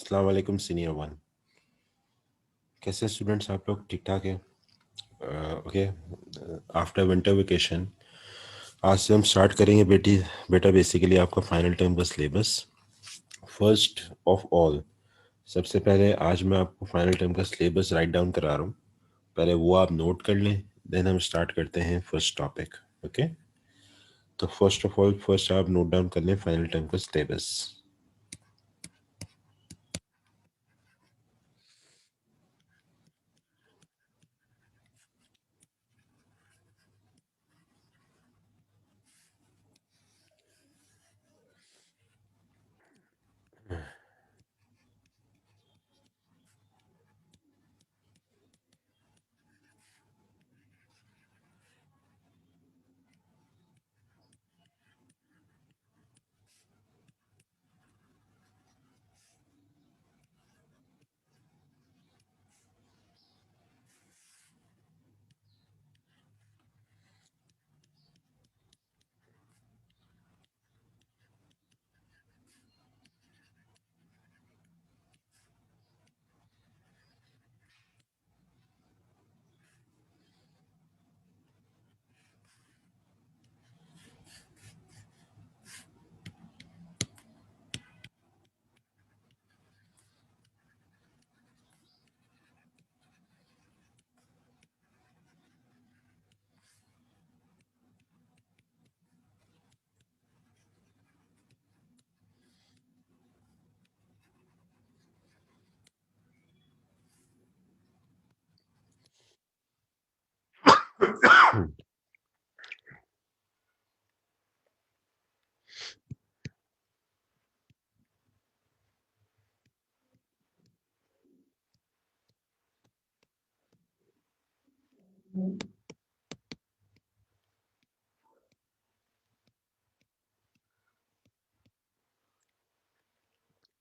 अस्सलाम वालेकुम senior one. कैसे स्टूडेंट्स आप लोग? ठीक ठाक है? ओके। आफ्टर विंटर वेकेशन आज से हम स्टार्ट करेंगे बेटा बेसिकली आपका फाइनल टर्म का सिलेबस। फर्स्ट ऑफ ऑल, सबसे पहले आज मैं आपको फाइनल टर्म का सिलेबस राइट डाउन करा रहा हूँ। पहले वो आप नोट कर लें, देन हम स्टार्ट करते हैं फर्स्ट टॉपिक। ओके, तो फर्स्ट ऑफ ऑल फर्स्ट आप नोट डाउन कर लें फाइनल टर्म का सिलेबस।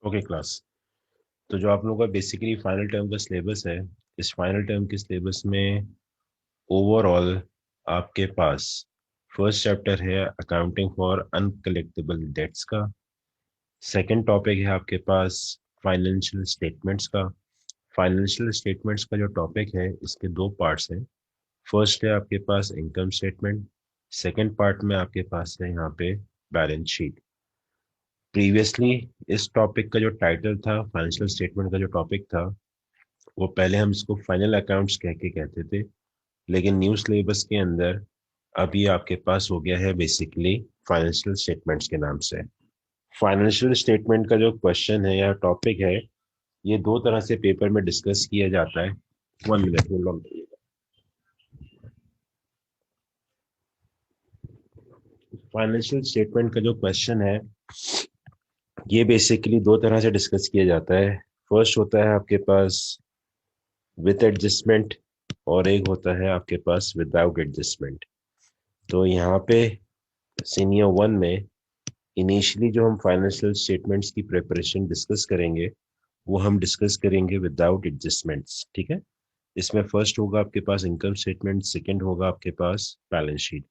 ओके क्लास, तो जो आप लोगों का बेसिकली फाइनल टर्म का सिलेबस है, इस फाइनल टर्म के सिलेबस में ओवरऑल आपके पास फर्स्ट चैप्टर है अकाउंटिंग फॉर अनकलेक्टेबल डेट्स का। सेकंड टॉपिक है आपके पास फाइनेंशियल स्टेटमेंट्स का। फाइनेंशियल स्टेटमेंट्स का जो टॉपिक है इसके दो पार्ट्स हैं। फर्स्ट है आपके पास इनकम स्टेटमेंट, सेकंड पार्ट में आपके पास है यहाँ पे बैलेंस शीट। प्रीवियसली इस टॉपिक का जो टाइटल था, फाइनेंशियल स्टेटमेंट का जो टॉपिक था, वो पहले हम इसको फाइनल अकाउंट्स कह के कहते थे, लेकिन न्यू सिलेबस के अंदर अभी आपके पास हो गया है बेसिकली फाइनेंशियल स्टेटमेंट्स के नाम से। फाइनेंशियल स्टेटमेंट का जो क्वेश्चन है या टॉपिक है, ये दो तरह से पेपर में डिस्कस किया जाता है। 1 minute hold on. Financial statement का जो क्वेश्चन है, ये बेसिकली दो तरह से डिस्कस किया जाता है। फर्स्ट होता है आपके पास विद एडजस्टमेंट, और एक होता है आपके पास विदाउट एडजस्टमेंट। तो यहाँ पे सीनियर वन में इनिशियली जो हम फाइनेंशियल स्टेटमेंट्स की प्रिपरेशन डिस्कस करेंगे, वो हम डिस्कस करेंगे विदाउट एडजस्टमेंट्स। ठीक है, इसमें फर्स्ट होगा आपके पास इनकम स्टेटमेंट, सेकंड होगा आपके पास बैलेंस शीट।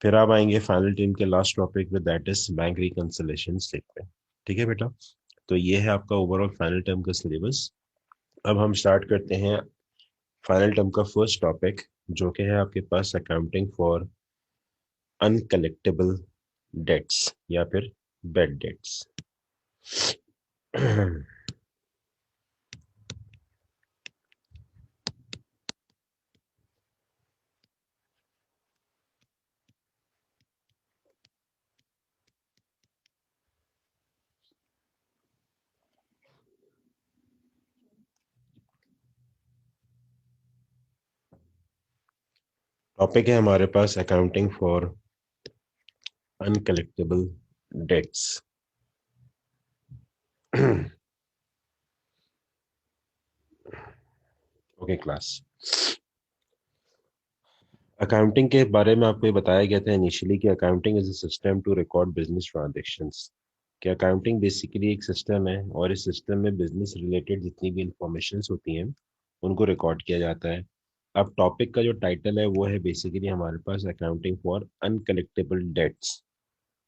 फिर आप आएंगे फाइनल टीम के लास्ट टॉपिक में, that is bank reconciliation statement. ठीक है बेटा, तो ये है आपका ओवरऑल फाइनल टर्म का सिलेबस। अब हम स्टार्ट करते हैं फाइनल टर्म का फर्स्ट टॉपिक, जो कि है आपके पास अकाउंटिंग फॉर अनकलेक्टेबल डेट्स या फिर बेड डेट्स। टॉपिक है हमारे पास accounting for uncollectible debts. Okay class, accounting के बारे में आपको ये बताया गया था इनिशियली कि accounting is a system to record business transactions. कि अकाउंटिंग बेसिकली एक सिस्टम है, और इस सिस्टम में बिजनेस रिलेटेड जितनी भी इंफॉर्मेशंस होती हैं उनको रिकॉर्ड किया जाता है। अब टॉपिक का जो टाइटल है वो है बेसिकली हमारे पास अकाउंटिंग फॉर अनकलेक्टेबल डेट्स।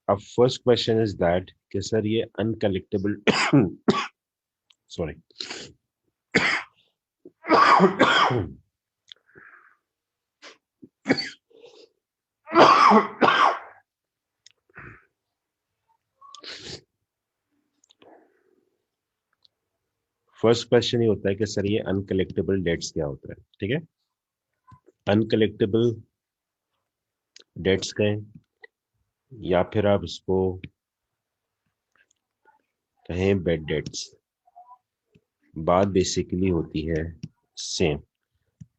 अब फर्स्ट क्वेश्चन इज दैट कि सर ये अनकलेक्टेबल सॉरी। फर्स्ट क्वेश्चन ये होता है कि सर ये अनकलेक्टेबल डेट्स क्या होता है, ठीक है। अनकलेक्टेबल डेट्स कहें या फिर आप इसको कहें बेड डेट्स, बात बेसिकली होती है सेम।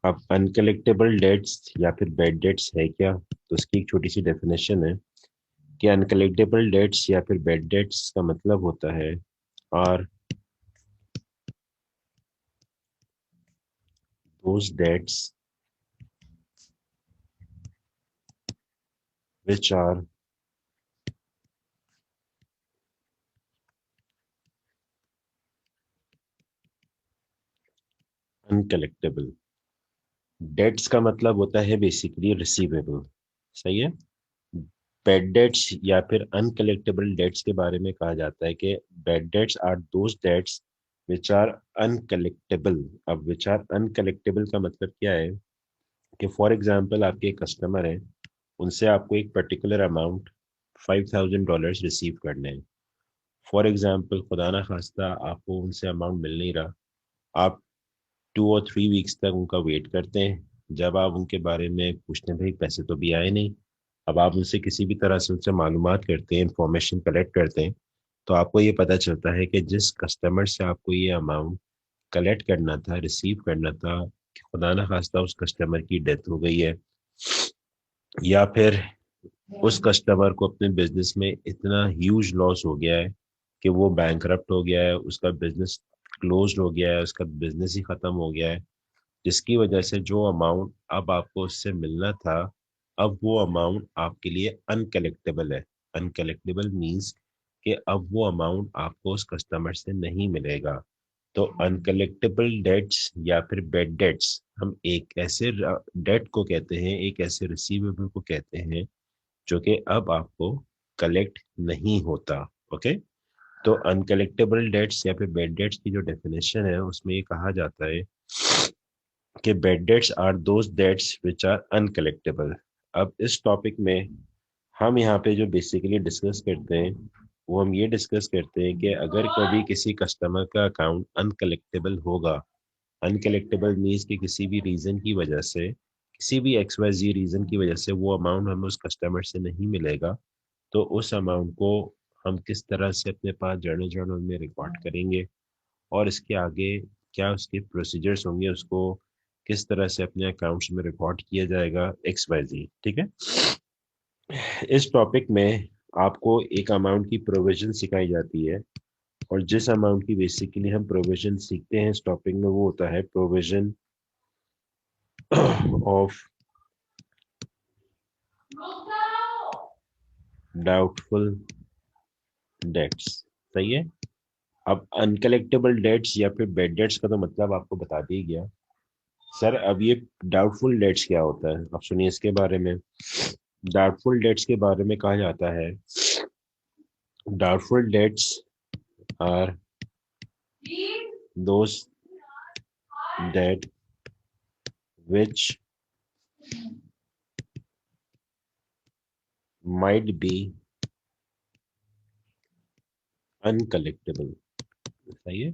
अब अनकलेक्टेबल डेट्स या फिर बेड डेट्स है क्या, तो इसकी एक छोटी सी डेफिनेशन है कि अनकलेक्टेबल डेट्स या फिर बेड डेट्स का मतलब होता है are those debts which are uncollectible. Debts का मतलब होता है बेसिकली रिसीवेबल, सही है। बेड डेट्स या फिर अनकलेक्टेबल डेट्स के बारे में कहा जाता है कि bad debts are those debts which are uncollectible. अब विच आर अनकलेक्टेबल का मतलब क्या है कि फॉर एग्जांपल आपके एक कस्टमर है, उनसे आपको एक पर्टिकुलर अमाउंट $5,000 रिसीव करने हैं। फॉर एग्जांपल खुदा ना खास्ता आपको उनसे अमाउंट मिल नहीं रहा, आप 2 और 3 वीक्स तक उनका वेट करते हैं। जब आप उनके बारे में पूछते हैं भाई पैसे तो भी आए नहीं, अब आप उनसे किसी भी तरह से उनसे मालूमात करते हैं, इंफॉर्मेशन कलेक्ट करते हैं, तो आपको ये पता चलता है कि जिस कस्टमर से आपको ये अमाउंट कलेक्ट करना था, रिसीव करना था, कि खुदा ना खास्ता उस कस्टमर की डेथ हो गई है, या फिर उस कस्टमर को अपने बिजनेस में इतना ह्यूज लॉस हो गया है कि वो बैंकरप्ट हो गया है, उसका बिजनेस क्लोज हो गया है, उसका बिजनेस ही खत्म हो गया है, जिसकी वजह से जो अमाउंट अब आपको उससे मिलना था, अब वो अमाउंट आपके लिए अनकलेक्टेबल है। अनकलेक्टेबल मीन्स कि अब वो अमाउंट आपको उस कस्टमर से नहीं मिलेगा। तो अनकलेक्टेबल डेट्स या फिर बेड डेट्स, हम एक ऐसे डेट को कहते हैं, एक ऐसे रिसीवेबल को कहते हैं जो कि अब आपको कलेक्ट नहीं होता। ओके, तो अनकलेक्टेबल डेट्स या फिर बेड डेट्स की जो डेफिनेशन है उसमें ये कहा जाता है कि bad debts are those debts which are uncollectible. अब इस टॉपिक में हम यहाँ पे जो बेसिकली डिस्कस करते हैं वो हम ये डिस्कस करते हैं कि अगर कभी किसी कस्टमर का अकाउंट अनकलेक्टेबल होगा, अनकलेक्टेबल मीन्स कि किसी भी रीजन की वजह से, किसी भी XYZ रीजन की वजह से वो अमाउंट हमें उस कस्टमर से नहीं मिलेगा, तो उस अमाउंट को हम किस तरह से अपने पास जर्नल में रिकॉर्ड करेंगे और इसके आगे क्या उसके प्रोसीजर्स होंगे, उसको किस तरह से अपने अकाउंट्स में रिकॉर्ड किया जाएगा, XYZ, ठीक है। इस टॉपिक में आपको एक अमाउंट की प्रोविजन सिखाई जाती है, और जिस अमाउंट की बेसिकली हम प्रोविजन सीखते हैं इस टॉपिक में वो होता है प्रोविजन ऑफ डाउटफुल डेट्स, सही है। अब अनकलेक्टेबल डेट्स या फिर बेड डेट्स का तो मतलब आपको बता दिया गया। सर अब ये डाउटफुल डेट्स क्या होता है, अब सुनिए इसके बारे में। डाउटफुल डेट्स के बारे में कहा जाता है doubtful debts are those debt which might be uncollectible, सही है।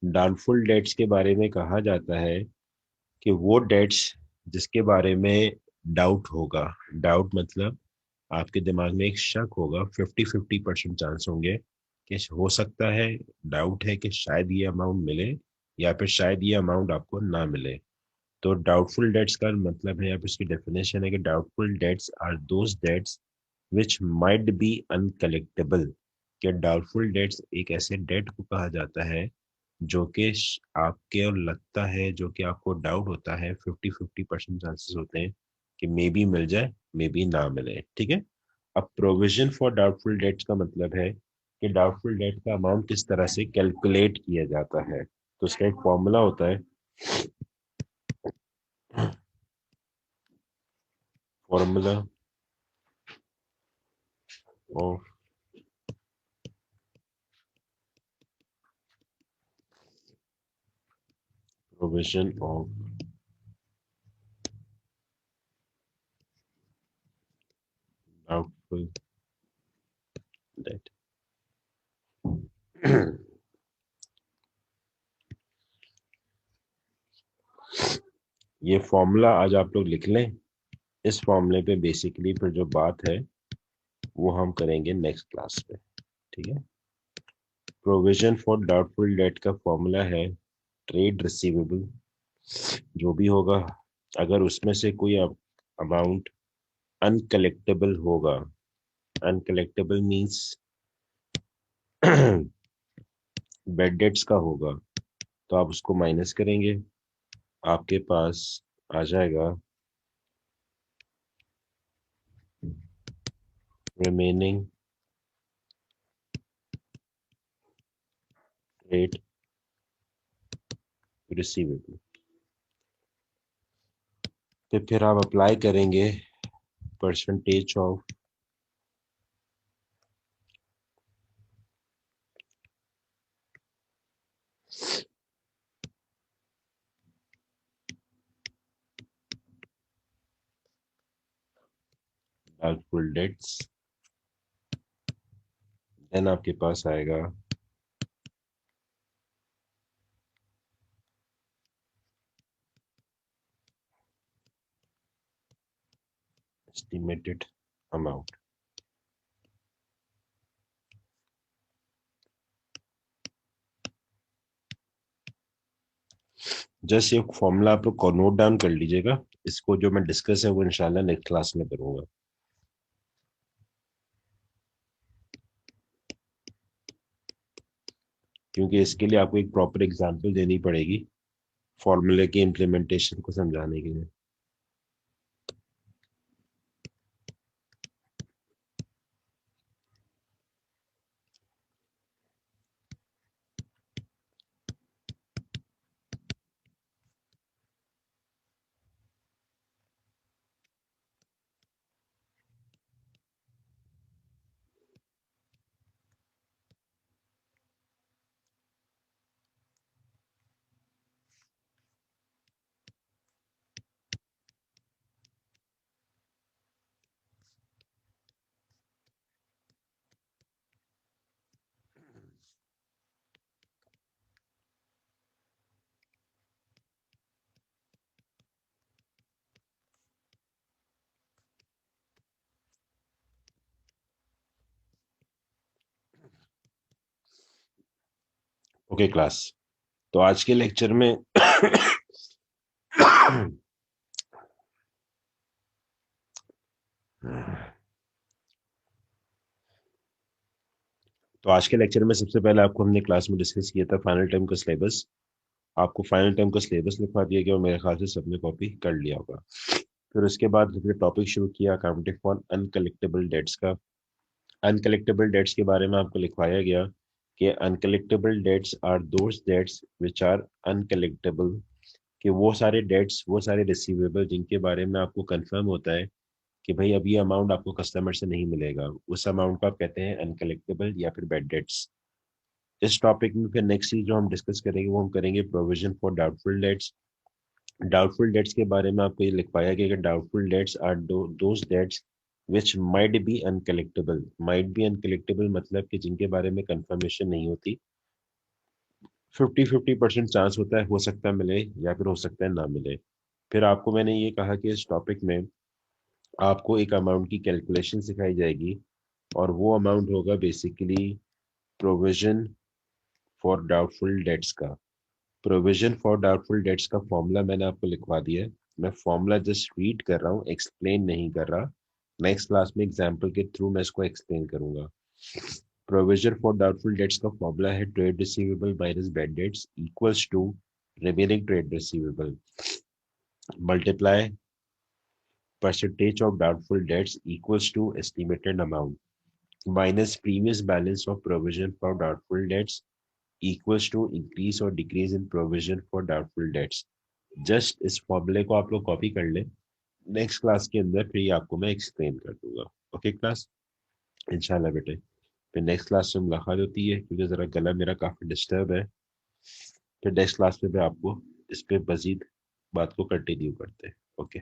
डाउटफुल डेट्स के बारे में कहा जाता है कि वो डेट्स जिसके बारे में डाउट होगा, डाउट मतलब आपके दिमाग में एक शक होगा, 50-50% चांस होंगे कि हो सकता है, डाउट है कि शायद ये अमाउंट मिले या फिर शायद ये अमाउंट आपको ना मिले। तो डाउटफुल डेट्स का मतलब है, अब इसकी डेफिनेशन है कि doubtful debts are those debts which might be uncollectible. कि डाउटफुल डेट्स एक ऐसे डेट को कहा जाता है जो कि आपके और लगता है, जो कि आपको डाउट होता है, 50-50% चांसेस होते हैं कि मे बी मिल जाए, मे बी ना मिले, ठीक है। अब प्रोविजन फॉर डाउटफुल डेट्स का मतलब है कि डाउटफुल डेट का अमाउंट किस तरह से कैलकुलेट किया जाता है। तो उसका एक फॉर्मूला होता है, formula of provision of doubtful debt. ये फॉर्मूला आज आप लोग लिख लें। इस फॉर्मूले पे बेसिकली फिर जो बात है वो हम करेंगे नेक्स्ट क्लास पे, ठीक है। प्रोविजन फॉर डाउटफुल डेट का फॉर्मूला है ट्रेड रिसीवेबल, जो भी होगा अगर उसमें से कोई अमाउंट अनकलेक्टेबल होगा, अनकलेक्टेबल मींस बेड डेट्स का होगा, तो आप उसको माइनस करेंगे, आपके पास आ जाएगा रिमेनिंग ट्रेड रिसीवेबल। तो फिर आप अप्लाई करेंगे percentage of doubtful debts, then आपके पास आएगा एस्टिमेटेड अमाउंट। जस्ट ये फॉर्मूला आप लोग को नोट डाउन कर लीजिएगा, इसको जो मैं डिस्कस है वो इंशाल्लाह नेक्स्ट क्लास में करूंगा। क्योंकि इसके लिए आपको एक प्रॉपर एग्जांपल देनी पड़ेगी फॉर्मूले के इम्प्लीमेंटेशन को समझाने के लिए। ओके क्लास, तो आज के लेक्चर में तो आज के लेक्चर में सबसे पहले आपको हमने क्लास में डिस्कस किया था फाइनल टर्म का सिलेबस। आपको फाइनल टर्म का सिलेबस लिखवा दिया गया और मेरे ख्याल से सबने कॉपी कर लिया होगा। फिर उसके बाद हमने टॉपिक शुरू किया अकाउंटिंग फॉर अनकलेक्टेबल डेट्स का। अनकलेक्टेबल डेट्स के बारे में आपको लिखवाया गया कि uncollectible debts are those debts which are uncollectible, कि वो सारे डेट्स, वो सारे रिसीवेबल जिनके बारे में आपको कंफर्म होता है कि भाई अब ये अमाउंट आपको कस्टमर से नहीं मिलेगा, उस अमाउंट को आप कहते हैं अनकलेक्टेबल या फिर बैड डेट्स। इस टॉपिक में फिर नेक्स्ट चीज जो हम डिस्कस करेंगे वो हम करेंगे provision for doubtful debts. Doubtful debts के बारे में आपको ये लिखवाया गया कि doubtful debts are those debts which might be uncollectible. Might be uncollectible मतलब कि जिनके बारे में कंफर्मेशन नहीं होती, 50-50% चांस होता है, हो सकता है मिले या फिर हो सकता है ना मिले। फिर आपको मैंने ये कहा कि इस टॉपिक में आपको एक अमाउंट की कैलकुलेशन सिखाई जाएगी और वो अमाउंट होगा basically provision for doubtful debts का। प्रोविजन फॉर डाउटफुल डेट्स का फॉर्मूला मैंने आपको लिखवा दिया है। मैं फॉर्मूला जस्ट रीड कर रहा हूँ, एक्सप्लेन नहीं कर रहा। नेक्स्ट क्लास में एग्जाम्पल के थ्रू मैं इसको एक्सप्लेन करूंगा। प्रोविजन फॉर डाउटफुल डेट्स का फॉर्मूला है trade receivable minus bad debts equals to remaining trade receivable multiply percentage of doubtful debts equals to estimated amount minus previous balance of provision for doubtful debts equals to increase or decrease in provision for doubtful debts। Just इस फॉर्मूले को आप लोग copy कर लें, next class के अंदर फिर ये आपको मैं एक्सप्लेन कर दूंगा। ओके क्लास, इंशाल्लाह बेटे। फिर नेक्स्ट क्लास में मुलाकात होती है, क्योंकि जरा गला मेरा काफी डिस्टर्ब है। फिर नेक्स्ट क्लास में मैं आपको इस पे मजीद बात को कंटिन्यू करते हैं। ओके।